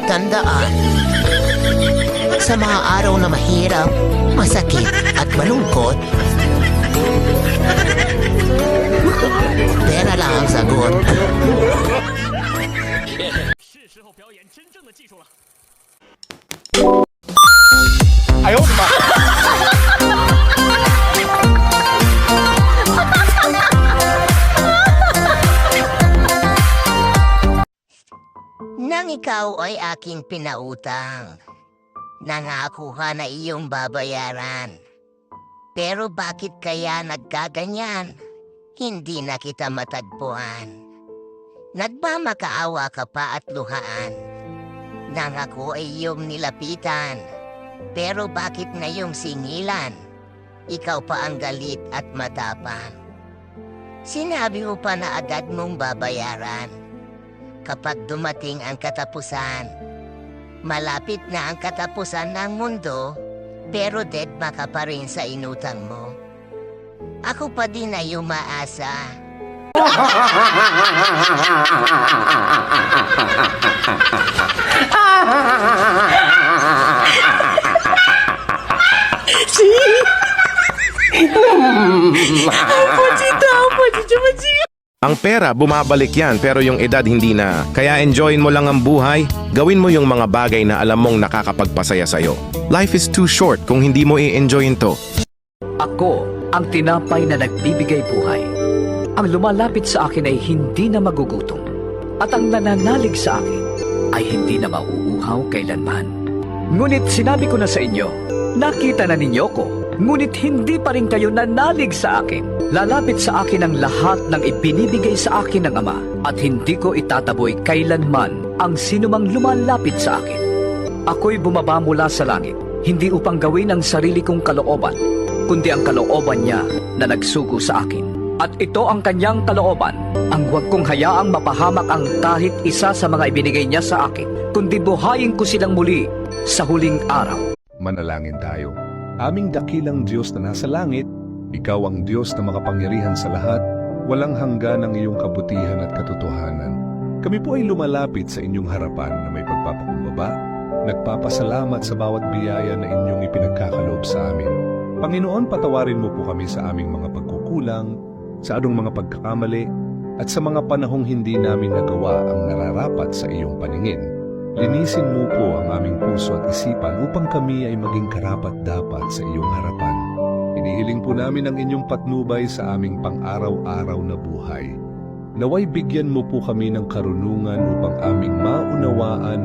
Tandaan, sa mga araw na mahirap, masakit at malungkot, pera lang ang sagot. 是时候表演真正的技术了。哎呦我的妈！ Nang ikaw ay aking pinautang, nangako ka na iyong babayaran. Pero bakit kaya nagkaganyan? Hindi na kita matagpuan. Nagmamakaawa ka pa at luhaan. Nang ako ay iyong nilapitan. Pero bakit ngayong singilan? Ikaw pa ang galit at matapang. Sinabi mo pa na agad mong babayaran. Kapag dumating ang katapusan, malapit na ang katapusan ng mundo, pero deadma ka pa rin sa inutang mo. Ako pa din ay umaasa. Ang pera, bumabalik yan, pero yung edad hindi na. Kaya enjoyin mo lang ang buhay, gawin mo yung mga bagay na alam mong nakakapagpasaya sa'yo. Life is too short kung hindi mo i-enjoyin to. Ako ang tinapay na nagbibigay buhay. Ang lumalapit sa akin ay hindi na magugutom. At ang nananalig sa akin ay hindi na mauuhaw kailanman. Ngunit sinabi ko na sa inyo, nakita na ninyo ko, ngunit hindi pa rin kayo nanalig sa akin. Lalapit sa akin ang lahat ng ibinibigay sa akin ng Ama, at hindi ko itataboy kailanman ang sinumang lumalapit sa akin. Ako'y bumaba mula sa langit, hindi upang gawin ang sarili kong kalooban, kundi ang kalooban niya na nagsugo sa akin. At ito ang kanyang kalooban, ang huwag kong hayaang mapahamak ang kahit isa sa mga ibinigay niya sa akin, kundi buhayin ko silang muli sa huling araw. Manalangin tayo. Aming dakilang Diyos na nasa langit, Ikaw ang Diyos na makapangyarihan sa lahat, walang hanggan ang iyong kabutihan at katotohanan. Kami po ay lumalapit sa inyong harapan na may pagpapakumbaba, nagpapasalamat sa bawat biyaya na inyong ipinagkakaloob sa amin. Panginoon, patawarin mo po kami sa aming mga pagkukulang, sa anong mga pagkakamali, at sa mga panahong hindi namin nagawa ang nararapat sa iyong paningin. Linisin mo po ang aming puso at isipan upang kami ay maging karapat-dapat sa iyong harapan. Inihiling po namin ang inyong patnubay sa aming pang-araw-araw na buhay. Naway bigyan mo po kami ng karunungan upang aming maunawaan ang